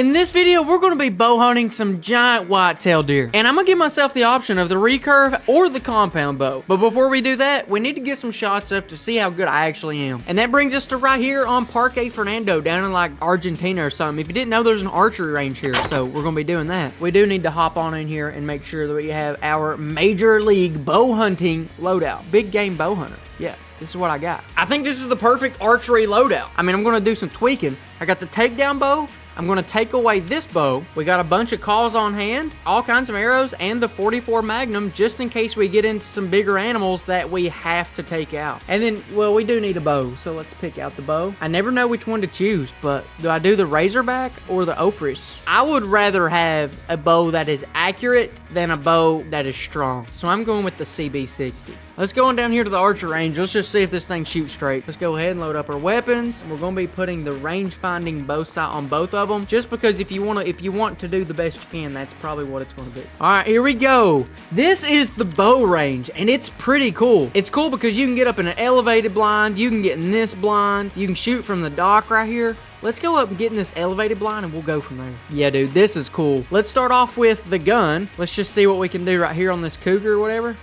In this video, we're gonna be bow hunting some giant whitetail deer. And I'm gonna give myself the option of the recurve or the compound bow. But before we do that, we need to get some shots up to see how good I actually am. And that brings us to right here on Parque Fernando down in like Argentina or something. If you didn't know, there's an archery range here, so we're gonna be doing that. We do need to hop on in here and make sure that we have our major league bow hunting loadout. Big game bow hunter, yeah. This is what I got. I think this is the perfect archery loadout. I mean, I'm gonna do some tweaking. I got the takedown bow. I'm gonna take away this bow. We got a bunch of calls on hand, all kinds of arrows, and the 44 Magnum just in case we get into some bigger animals that we have to take out. And then, well, we do need a bow, so let's pick out the bow. I never know which one to choose, but do I do the Razorback or the Ophrys? I would rather have a bow that is accurate than a bow that is strong. So I'm going with the CB60. Let's go on down here to the archer range. Let's just see if this thing shoots straight. Let's go ahead and load up our weapons. We're going to be putting the range finding bow sight on both of them, just because if you want to do the best you can, that's probably what it's going to be. All right, here we go. This is the bow range, and it's pretty cool. It's cool because you can get up in an elevated blind. You can get in this blind. You can shoot from the dock right here. Let's go up and get in this elevated blind and we'll go from there. Yeah, dude, this is cool. Let's start off with the gun. Let's just see what we can do right here on this cougar or whatever.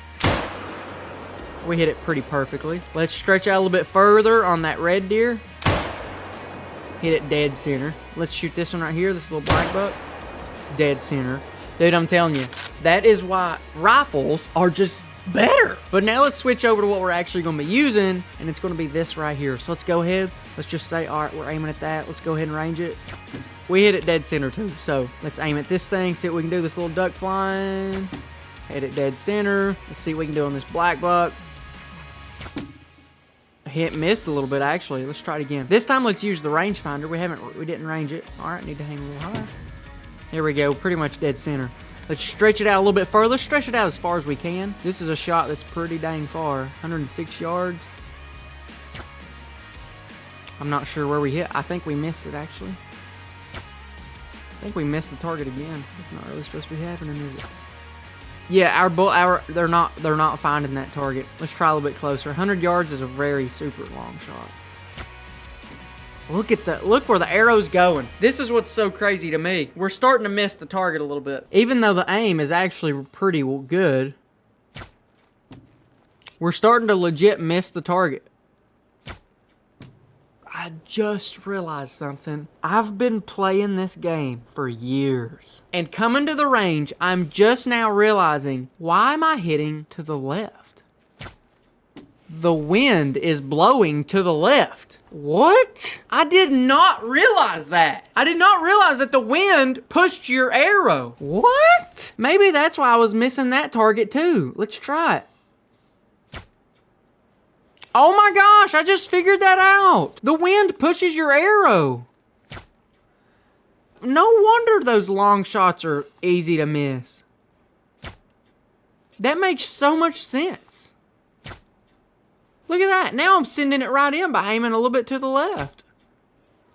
We hit it pretty perfectly. Let's stretch out a little bit further on that red deer. Hit it dead center. Let's shoot this one right here, this little black buck. Dead center. Dude, I'm telling you, that is why rifles are just better. But now let's switch over to what we're actually going to be using, and it's going to be this right here. So let's go ahead. Let's just say, all right, we're aiming at that. Let's go ahead and range it. We hit it dead center too. So let's aim at this thing, see what we can do. This little duck flying. Hit it dead center. Let's see what we can do on this black buck. Missed a little bit actually. Let's try it again. This time let's use the rangefinder. We didn't range it. All right, need to hang a little higher. Here we go, pretty much dead center. Let's stretch it out a little bit further. Stretch it out as far as we can. This is a shot that's pretty dang far. 106 yards. I'm not sure where we hit. I think we missed it actually. I think we missed the target again. That's not really supposed to be happening, is it? Yeah, they're not finding that target. Let's try a little bit closer. 100 yards is a very super long shot. Look where the arrow's going. This is what's so crazy to me. We're starting to miss the target a little bit. Even though the aim is actually pretty good, we're starting to legit miss the target. I just realized something. I've been playing this game for years. And coming to the range, I'm just now realizing, why am I hitting to the left? The wind is blowing to the left. What? I did not realize that. I did not realize that the wind pushed your arrow. What? Maybe that's why I was missing that target too. Let's try it. Oh my gosh, I just figured that out. The wind pushes your arrow. No wonder those long shots are easy to miss. That makes so much sense. Look at that. Now I'm sending it right in by aiming a little bit to the left.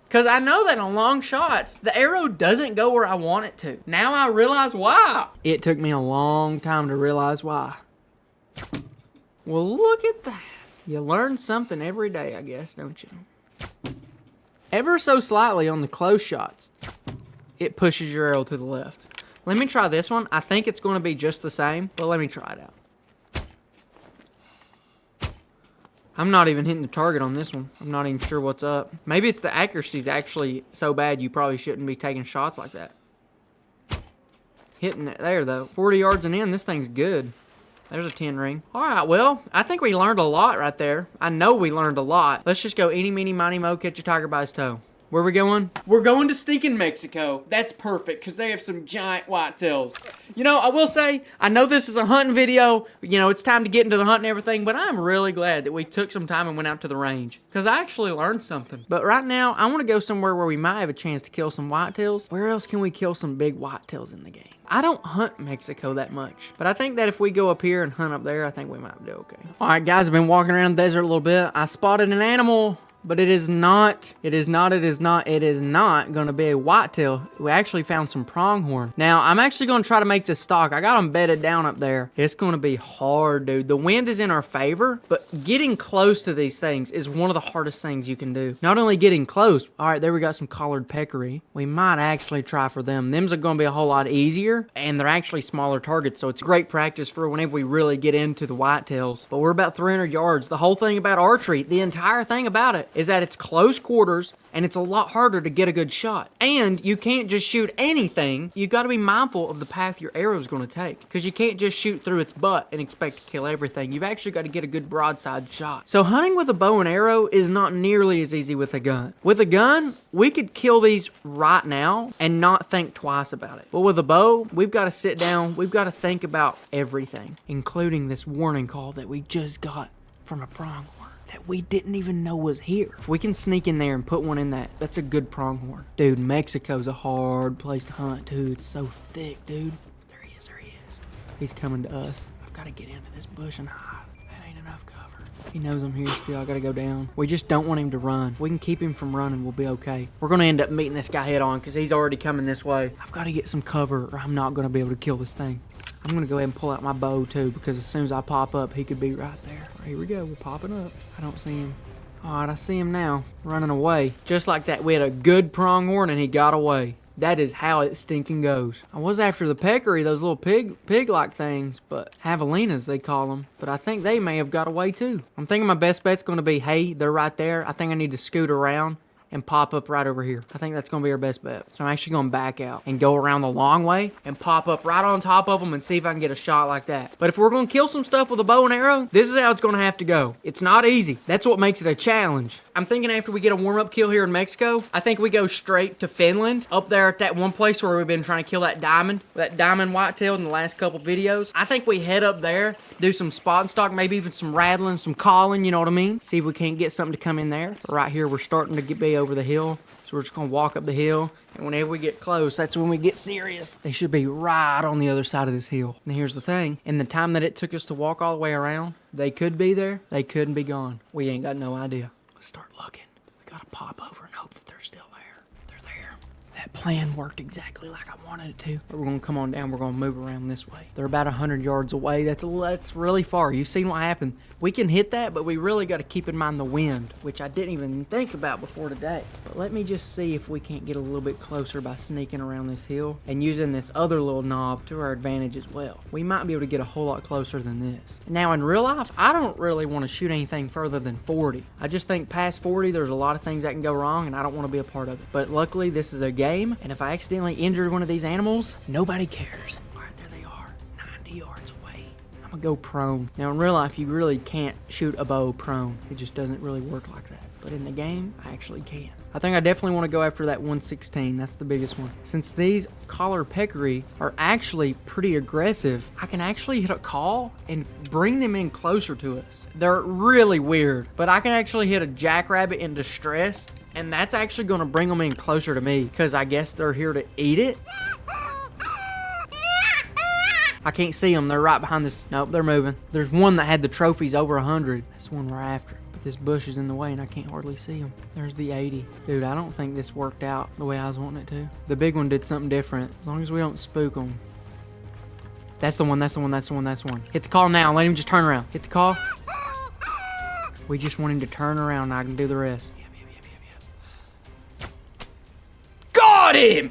Because I know that on long shots, the arrow doesn't go where I want it to. Now I realize why. It took me a long time to realize why. Well, look at that. You learn something every day, I guess, don't you? Ever so slightly on the close shots, it pushes your arrow to the left. Let me try this one. I think it's going to be just the same, but let me try it out. I'm not even hitting the target on this one. I'm not even sure what's up. Maybe it's the accuracy's actually so bad you probably shouldn't be taking shots like that. Hitting it there, though. 40 yards and in, this thing's good. There's a 10 ring. All right, well, I think we learned a lot right there. I know we learned a lot. Let's just go eeny, meeny, miny, mo, catch a tiger by his toe. Where are we going? We're going to stinking Mexico. That's perfect, because they have some giant whitetails. You know, I will say, I know this is a hunting video. You know, it's time to get into the hunt and everything, but I'm really glad that we took some time and went out to the range, because I actually learned something. But right now, I want to go somewhere where we might have a chance to kill some whitetails. Where else can we kill some big whitetails in the game? I don't hunt Mexico that much, but I think that if we go up here and hunt up there, I think we might do okay. All right, guys, I've been walking around the desert a little bit. I spotted an animal but it is not gonna be a whitetail. We actually found some pronghorn. Now, I'm actually gonna try to make this stock. I got them bedded down up there. It's gonna be hard, dude. The wind is in our favor, but getting close to these things is one of the hardest things you can do. Not only getting close, all right, there we got some collared peccary. We might actually try for them. Them's are gonna be a whole lot easier, and they're actually smaller targets, so it's great practice for whenever we really get into the whitetails. But we're about 300 yards. The whole thing about archery, the entire thing about it, is that it's close quarters, and it's a lot harder to get a good shot. And you can't just shoot anything. You got to be mindful of the path your arrow is going to take, because you can't just shoot through its butt and expect to kill everything. You've actually got to get a good broadside shot. So hunting with a bow and arrow is not nearly as easy with a gun. With a gun, we could kill these right now and not think twice about it. But with a bow, we've got to sit down. We've got to think about everything, including this warning call that we just got from a pronghorn that we didn't even know was here. If we can sneak in there and put one in that's a good pronghorn. Dude, Mexico's a hard place to hunt, too. It's so thick, dude. There he is. He's coming to us. I've got to get into this bush and hide. That ain't enough cover. He knows I'm here still. I got to go down. We just don't want him to run. If we can keep him from running, we'll be okay. We're going to end up meeting this guy head on because he's already coming this way. I've got to get some cover or I'm not going to be able to kill this thing. I'm going to go ahead and pull out my bow, too, because as soon as I pop up, he could be right there. Here we go. We're popping up. I don't see him. All right, I see him now, running away. Just like that, we had a good pronghorn, and he got away. That is how it stinking goes. I was after the peccary, those little pig-like things, but javelinas, they call them. But I think they may have got away, too. I'm thinking my best bet's going to be, hey, they're right there. I think I need to scoot around and pop up right over here. I think that's going to be our best bet. So I'm actually going to back out and go around the long way and pop up right on top of them and see if I can get a shot like that. But if we're going to kill some stuff with a bow and arrow, this is how it's going to have to go. It's not easy. That's what makes it a challenge. I'm thinking after we get a warm-up kill here in Mexico, I think we go straight to Finland, up there at that one place where we've been trying to kill that diamond whitetail in the last couple videos. I think we head up there, do some spot and stock, maybe even some rattling, some calling, you know what I mean? See if we can't get something to come in there. But right here, we're starting to be over the hill, so we're just gonna walk up the hill, and whenever we get close, that's when we get serious. They should be right on the other side of this hill. And here's the thing, in the time that it took us to walk all the way around, they could be there, they couldn't be gone. We ain't got no idea. Let's start looking. We gotta pop over and hope that they're still there. They're there. That plan worked exactly like I wanted it to. But we're gonna come on down, we're gonna move around this way. They're about 100 yards away. That's really far. You've seen what happened. We can hit that, but we really got to keep in mind the wind, which I didn't even think about before today. But let me just see if we can't get a little bit closer by sneaking around this hill and using this other little knob to our advantage as well. We might be able to get a whole lot closer than this. Now, in real life, I don't really want to shoot anything further than 40. I just think past 40, there's a lot of things that can go wrong, and I don't want to be a part of it. But luckily, this is a game, and if I accidentally injure one of these animals, nobody cares. All right, there they are, 90 yards away. I'm gonna go prone. Now, in real life, you really can't shoot a bow prone. It just doesn't really work like that. But in the game, I actually can. I think I definitely want to go after that 116. That's the biggest one. Since these collar peccary are actually pretty aggressive, I can actually hit a call and bring them in closer to us. They're really weird, but I can actually hit a jackrabbit in distress, and that's actually going to bring them in closer to me because I guess they're here to eat it. I can't see them. They're right behind this. Nope, they're moving. There's one that had the trophies over 100. That's the one we're after. This bush is in the way and I can't hardly see them. There's the 80. Dude, I don't think this worked out the way I was wanting it to. The big one did something different. As long as we don't spook them. That's the one, that's the one, that's the one, that's the one. Hit the call now. Let him just turn around. Hit the call. We just want him to turn around and I can do the rest. Yep. Got him!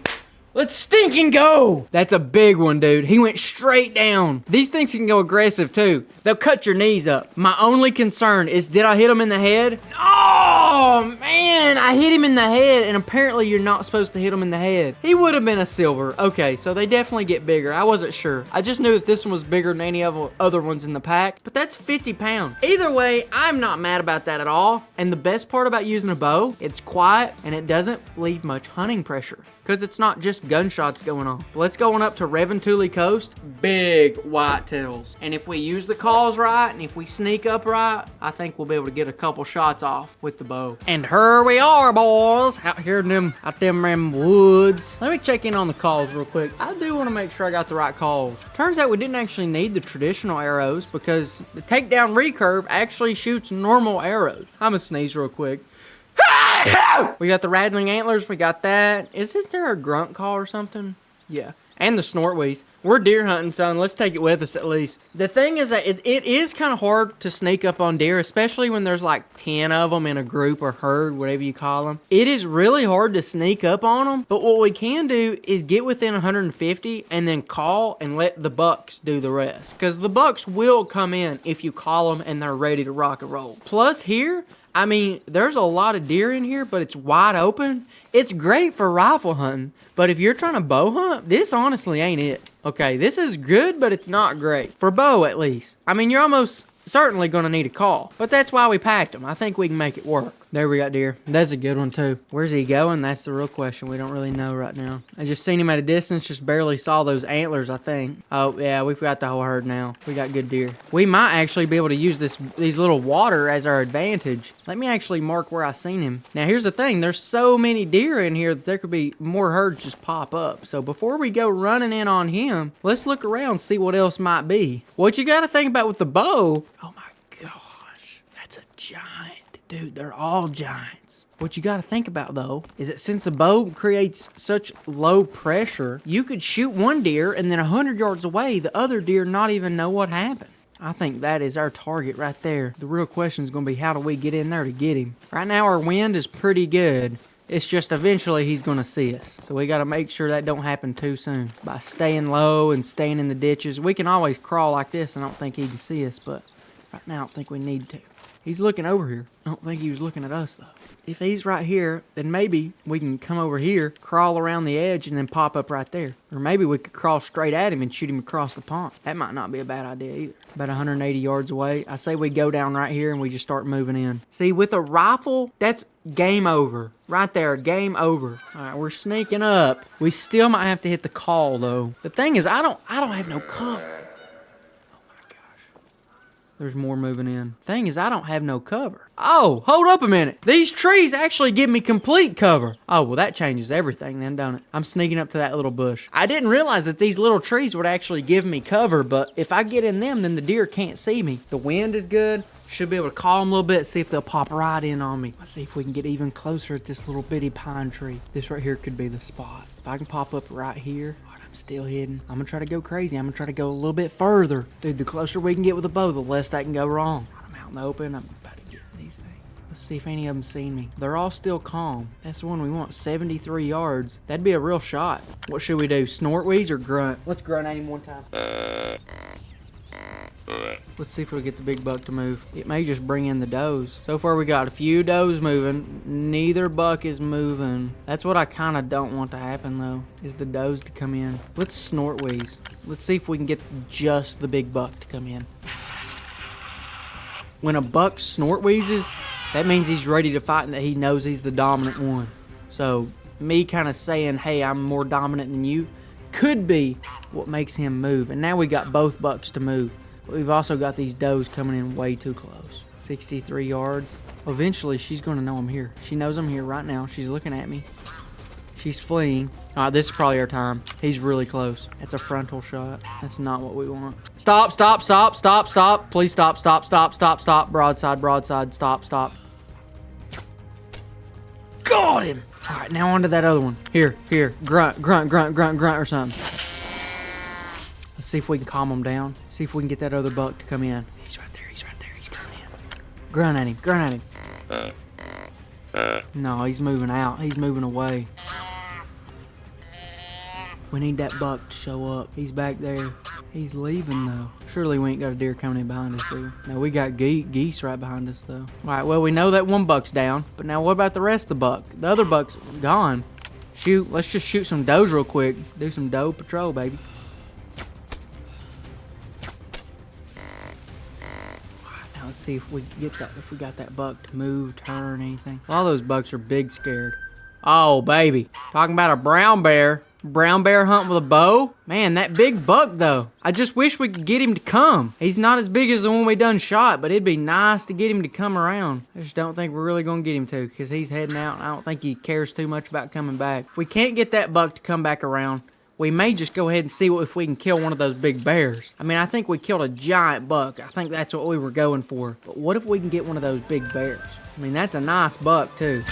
Let's stinking go! That's a big one, dude. He went straight down. These things can go aggressive, too. They'll cut your knees up. My only concern is, did I hit him in the head? Oh, man! I hit him in the head, and apparently you're not supposed to hit him in the head. He would have been a silver. Okay, so they definitely get bigger. I wasn't sure. I just knew that this one was bigger than any of the other ones in the pack, but that's 50 pounds. Either way, I'm not mad about that at all, and the best part about using a bow, it's quiet, and it doesn't leave much hunting pressure. Because it's not just gunshots going on. Let's go on up to Reventuli Coast. Big whitetails. And if we use the calls right, and if we sneak up right, I think we'll be able to get a couple shots off with the bow. And here we are, boys. Out here in them woods. Let me check in on the calls real quick. I do want to make sure I got the right calls. Turns out we didn't actually need the traditional arrows because the takedown recurve actually shoots normal arrows. I'm gonna sneeze real quick. We got the rattling antlers. We got that. Is there a grunt call or something? Yeah. And the snort wheeze. We're deer hunting, son. Let's take it with us at least. The thing is that it is kind of hard to sneak up on deer, especially when there's like 10 of them in a group or herd, whatever you call them. It is really hard to sneak up on them. But what we can do is get within 150 and then call and let the bucks do the rest. Because the bucks will come in if you call them and they're ready to rock and roll. Plus here, I mean, there's a lot of deer in here, but it's wide open. It's great for rifle hunting, but if you're trying to bow hunt, this honestly ain't it. Okay, this is good, but it's not great. For bow, at least. I mean, you're almost certainly going to need a call, but that's why we packed them. I think we can make it work. There we got deer. That's a good one, too. Where's he going? That's the real question. We don't really know right now. I just seen him at a distance, just barely saw those antlers, I think. Oh, yeah, we've got the whole herd now. We got good deer. We might actually be able to use these little water as our advantage. Let me actually mark where I seen him. Now, here's the thing. There's so many deer in here that there could be more herds just pop up. So before we go running in on him, let's look around, see what else might be. What you got to think about with the bow, oh my gosh, that's a giant. Dude, they're all giants. What you got to think about, though, is that since a bow creates such low pressure, you could shoot one deer and then 100 yards away, the other deer not even know what happened. I think that is our target right there. The real question is going to be, how do we get in there to get him? Right now, our wind is pretty good. It's just eventually he's going to see us. So we got to make sure that don't happen too soon. By staying low and staying in the ditches. We can always crawl like this. I don't think he can see us, but right now I don't think we need to. He's looking over here. I don't think he was looking at us, though. If he's right here, then maybe we can come over here, crawl around the edge, and then pop up right there. Or maybe we could crawl straight at him and shoot him across the pond. That might not be a bad idea either. About 180 yards away. I say we go down right here and we just start moving in. See, with a rifle, that's game over. Right there, game over. All right, we're sneaking up. We still might have to hit the call, though. The thing is, I don't have no cover. There's more moving in. Thing is, I don't have no cover. Oh, hold up a minute. These trees actually give me complete cover. Oh, well, that changes everything then, don't it? I'm sneaking up to that little bush. I didn't realize that these little trees would actually give me cover, but if I get in them, then the deer can't see me. The wind is good. Should be able to call them a little bit, see if they'll pop right in on me. Let's see if we can get even closer at this little bitty pine tree. This right here could be the spot. If I can pop up right here. Still hidden. I'm gonna try to go crazy. I'm gonna try to go a little bit further. Dude, the closer we can get with a bow, the less that can go wrong. I'm out in the open. I'm about to get these things. Let's see if any of them seen me. They're all still calm. That's the one we want. 73 yards. That'd be a real shot. What should we do? Snort wheeze or grunt? Let's grunt at him one time. Let's see if we'll get the big buck to move. It may just bring in the does. So far we got a few does moving. Neither buck is moving. That's what I kind of don't want to happen though, is the does to come in. Let's snort wheeze. Let's see if we can get just the big buck to come in. When a buck snort wheezes, that means he's ready to fight and that he knows he's the dominant one. So me kind of saying, hey, I'm more dominant than you, could be what makes him move. And now we got both bucks to move. But we've also got these does coming in way too close. 63 yards. Eventually, she's going to know I'm here. She knows I'm here right now. She's looking at me. She's fleeing. All right, this is probably our time. He's really close. That's a frontal shot. That's not what we want. Stop, stop, stop, stop, stop. Please stop, stop, stop, stop, stop. Broadside, broadside, stop, stop. Got him. All right, now on to that other one. Here, here. Grunt, grunt, grunt, grunt, grunt or something. Let's see if we can calm him down. See if we can get that other buck to come in. He's right there. He's right there. He's coming in. Grunt at him. Grunt at him. No, he's moving out. He's moving away. We need that buck to show up. He's back there. He's leaving, though. Surely we ain't got a deer coming in behind us, do we? No, we got geese right behind us, though. All right, well, we know that one buck's down. But now what about the rest of the buck? The other buck's gone. Shoot. Let's just shoot some does real quick. Do some doe patrol, baby. Let's see if we get that, if we got that buck to move, turn, anything. All those bucks are big scared. Oh, baby. Talking about a brown bear. Brown bear hunt with a bow? Man, that big buck, though. I just wish we could get him to come. He's not as big as the one we done shot, but it'd be nice to get him to come around. I just don't think we're really going to get him to, because he's heading out, and I don't think he cares too much about coming back. If we can't get that buck to come back around, we may just go ahead and see if we can kill one of those big bears. I mean, I think we killed a giant buck. I think that's what we were going for. But what if we can get one of those big bears? I mean, that's a nice buck too.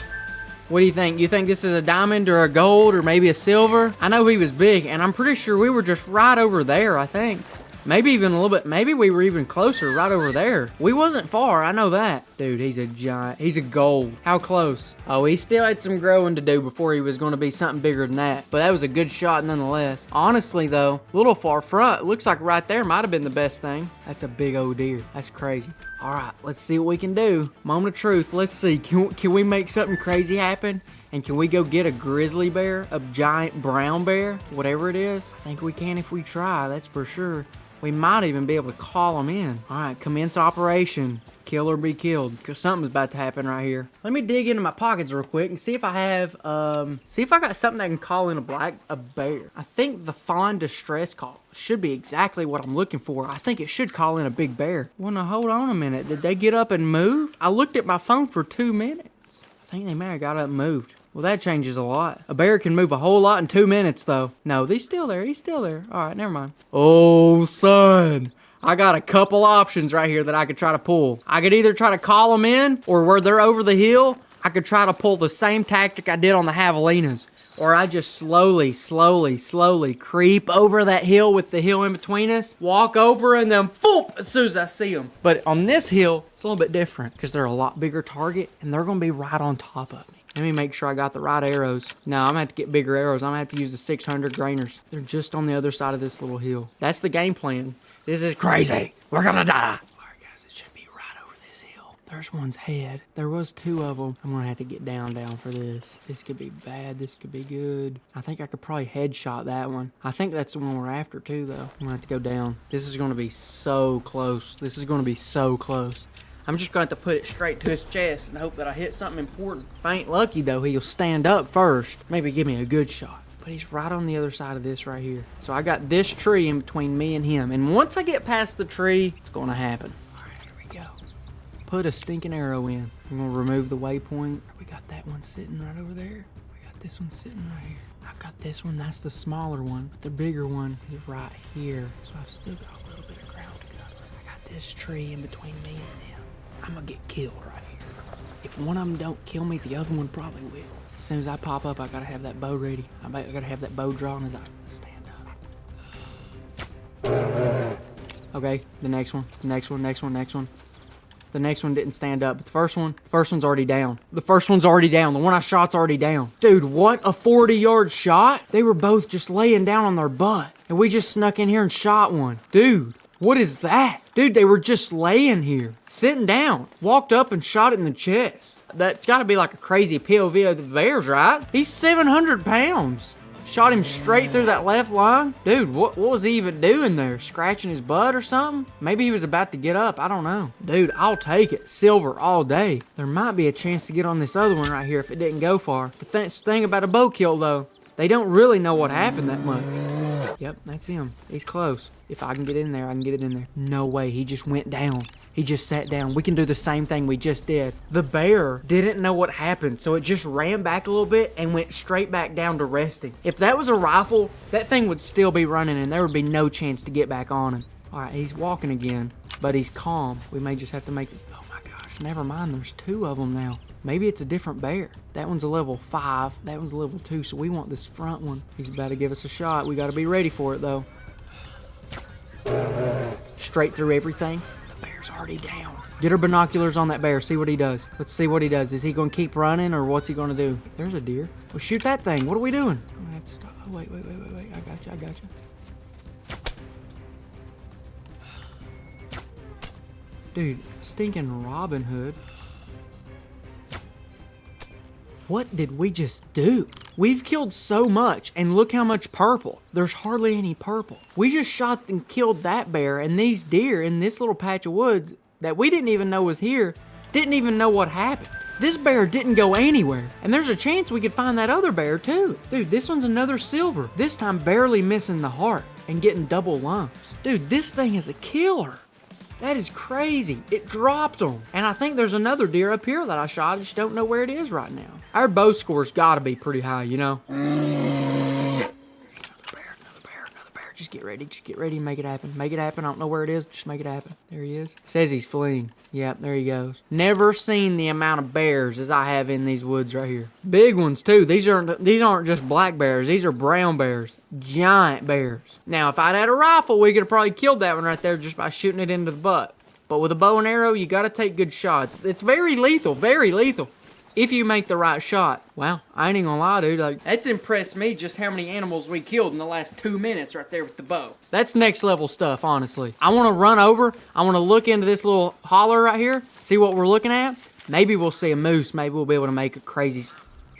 What do you think? You think this is a diamond or a gold or maybe a silver? I know he was big, and I'm pretty sure we were just right over there, I think. Maybe even a little bit, maybe we were even closer right over there. We wasn't far, I know that. Dude, he's a giant, he's a gold. How close? Oh, he still had some growing to do before he was gonna be something bigger than that. But that was a good shot nonetheless. Honestly though, a little far front, looks like right there might have been the best thing. That's a big old deer, that's crazy. All right, let's see what we can do. Moment of truth, let's see, can we make something crazy happen? And can we go get a grizzly bear, a giant brown bear, whatever it is? I think we can if we try, that's for sure. We might even be able to call them in. All right, commence operation. Kill or be killed, because something's about to happen right here. Let me dig into my pockets real quick and see if I have, see if I got something that can call in a bear. I think the fawn distress call should be exactly what I'm looking for. I think it should call in a big bear. Well, now hold on a minute. Did they get up and move? I looked at my phone for 2 minutes. I think they may have got up and moved. Well, that changes a lot. A bear can move a whole lot in 2 minutes, though. No, he's still there. He's still there. All right, never mind. Oh, son. I got a couple options right here that I could try to pull. I could either try to call them in, or where they're over the hill, I could try to pull the same tactic I did on the javelinas. Or I just slowly creep over that hill with the hill in between us, walk over, and then foop as soon as I see them. But on this hill, it's a little bit different because they're a lot bigger target, and they're going to be right on top of me. Let me make sure I got the right arrows. No, I'm going to have to get bigger arrows. I'm going to have to use the 600 grainers. They're just on the other side of this little hill. That's the game plan. This is crazy. We're going to die. All right, guys, it should be right over this hill. There's one's head. There was 2 of them. I'm going to have to get down for this. This could be bad. This could be good. I think I could probably headshot that one. I think that's the one we're after, too, though. I'm going to have to go down. This is going to be so close. This is going to be so close. I'm just going to have to put it straight to his chest and hope that I hit something important. If I ain't lucky, though, he'll stand up first. Maybe give me a good shot. But he's right on the other side of this right here. So I got this tree in between me and him. And once I get past the tree, it's going to happen. All right, here we go. Put a stinking arrow in. I'm going to remove the waypoint. We got that one sitting right over there. We got this one sitting right here. I've got this one. That's the smaller one. The bigger one is right here. So I've still got a little bit of ground to cover. I got this tree in between me and them. I'm gonna get killed right here. If one of them don't kill me, the other one probably will. As soon as I pop up, I gotta have that bow ready. I gotta have that bow drawn as I stand up. Okay, the next one. The next one didn't stand up, but the first one's already down. The one I shot's already down. Dude, what a 40-yard shot. They were both just laying down on their butt, and we just snuck in here and shot one. Dude. What is that? Dude, they were just laying here, sitting down, walked up and shot it in the chest. That's gotta be like a crazy POV of the bears, right? He's 700 pounds. Shot him straight through that left lung. Dude, what was he even doing there? Scratching his butt or something? Maybe he was about to get up, I don't know. Dude, I'll take it. Silver all day. There might be a chance to get on this other one right here if it didn't go far. The thing about a bow kill though, they don't really know what happened that much. Yep, that's him. He's close. If I can get in there, I can get it in there. No way, he just went down. He just sat down. We can do the same thing we just did. The bear didn't know what happened, so it just ran back a little bit and went straight back down to resting. If that was a rifle, that thing would still be running and there would be no chance to get back on him. All right, he's walking again, but he's calm. We may just have to make this. Oh my gosh, never mind, there's 2 of them now. Maybe it's a different bear. That one's a level 5, that one's a level 2, so we want this front one. He's about to give us a shot. We gotta be ready for it though. Straight through everything. The bear's already down. Get our binoculars on that bear, see what he does. Let's see what he does. Is he gonna keep running or what's he gonna do? There's a deer. Well, shoot that thing. What are we doing? I'm gonna have to stop. Oh, wait. I got you. Dude, stinking Robin Hood. What did we just do? We've killed so much, and look how much purple. There's hardly any purple. We just shot and killed that bear, and these deer in this little patch of woods that we didn't even know was here, didn't even know what happened. This bear didn't go anywhere, and there's a chance we could find that other bear too. Dude, this one's another silver. This time barely missing the heart and getting double lungs. Dude, this thing is a killer. That is crazy. It dropped them. And I think there's another deer up here that I shot. I just don't know where it is right now. Our bow score's gotta be pretty high, you know? Another bear. Just get ready. Just get ready and make it happen. Make it happen. I don't know where it is. Just make it happen. There he is. Says he's fleeing. Yep, there he goes. Never seen the amount of bears as I have in these woods right here. Big ones too. These aren't just black bears. These are brown bears. Giant bears. Now, if I'd had a rifle, we could have probably killed that one right there just by shooting it into the butt. But with a bow and arrow, you got to take good shots. It's very lethal. Very lethal. If you make the right shot. Wow, I ain't even gonna lie, dude. Like, that's impressed me just how many animals we killed in the last 2 minutes right there with the bow. That's next level stuff, honestly. I want to run over. I want to look into this little holler right here, see what we're looking at. Maybe we'll see a moose. Maybe we'll be able to make a crazy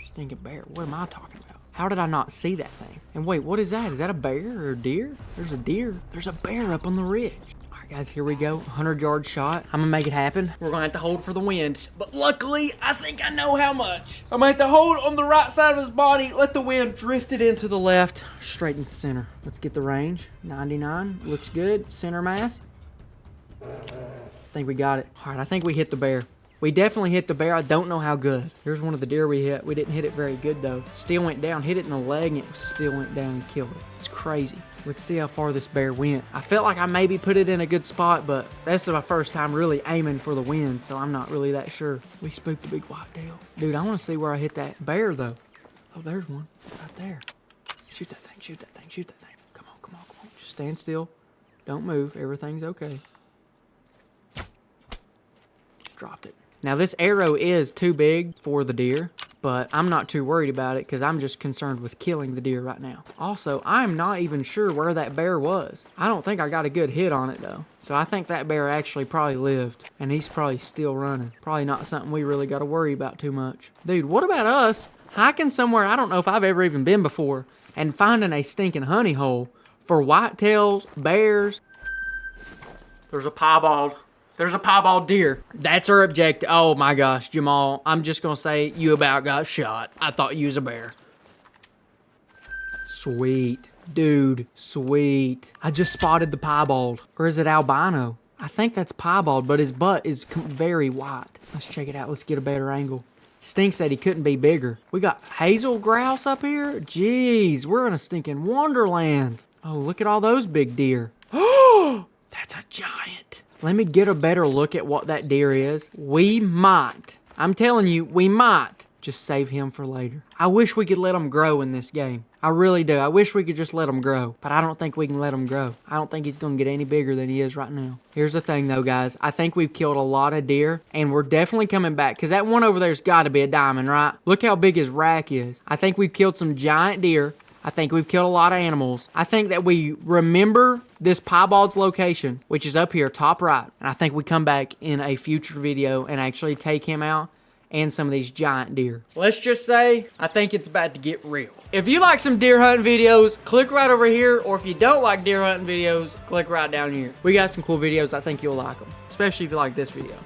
stinking bear. What am I talking about? How did I not see that thing? And wait, what is that? Is that a bear or a deer? There's a deer. There's a bear up on the ridge. Guys, here we go. 100-yard shot. I'm gonna make it happen. We're gonna have to hold for the wind. But luckily, I think I know how much. I'm gonna have to hold on the right side of his body, let the wind drift it into the left, straight in the center. Let's get the range. 99. Looks good. Center mass. I think we got it. All right, I think we hit the bear. We definitely hit the bear. I don't know how good. Here's one of the deer we hit. We didn't hit it very good, though. Still went down. Hit it in the leg, and it still went down and killed it. It's crazy. Let's see how far this bear went. I felt like I maybe put it in a good spot, but that's my first time really aiming for the wind, so I'm not really that sure. We spooked a big whitetail. Dude, I want to see where I hit that bear, though. Oh, there's one. Right there. Shoot that thing. Shoot that thing. Shoot that thing. Come on, come on, come on. Just stand still. Don't move. Everything's okay. Just dropped it. Now, this arrow is too big for the deer, but I'm not too worried about it because I'm just concerned with killing the deer right now. Also, I'm not even sure where that bear was. I don't think I got a good hit on it, though. So I think that bear actually probably lived, and he's probably still running. Probably not something we really got to worry about too much. Dude, what about us hiking somewhere I don't know if I've ever even been before and finding a stinking honey hole for whitetails, bears? There's a piebald. There's a piebald deer. That's our objective. Oh my gosh, Jamal. I'm just going to say you about got shot. I thought you was a bear. Sweet. Dude, sweet. I just spotted the piebald. Or is it albino? I think that's piebald, but his butt is very white. Let's check it out. Let's get a better angle. Stinks that he couldn't be bigger. We got hazel grouse up here. Jeez, we're in a stinking wonderland. Oh, look at all those big deer. Oh, that's a giant. Let me get a better look at what that deer is. We might, I'm telling you, we might just save him for later. I wish we could let him grow in this game. I really do. I wish we could just let him grow, but I don't think we can let him grow. I don't think he's going to get any bigger than he is right now. Here's the thing though, guys. I think we've killed a lot of deer, and we're definitely coming back because that one over there's got to be a diamond, right? Look how big his rack is. I think we've killed some giant deer. I think we've killed a lot of animals. I think that we remember this piebald's location, which is up here, top right. And I think we come back in a future video and actually take him out and some of these giant deer. Let's just say, I think it's about to get real. If you like some deer hunting videos, click right over here. Or if you don't like deer hunting videos, click right down here. We got some cool videos. I think you'll like them, especially if you like this video.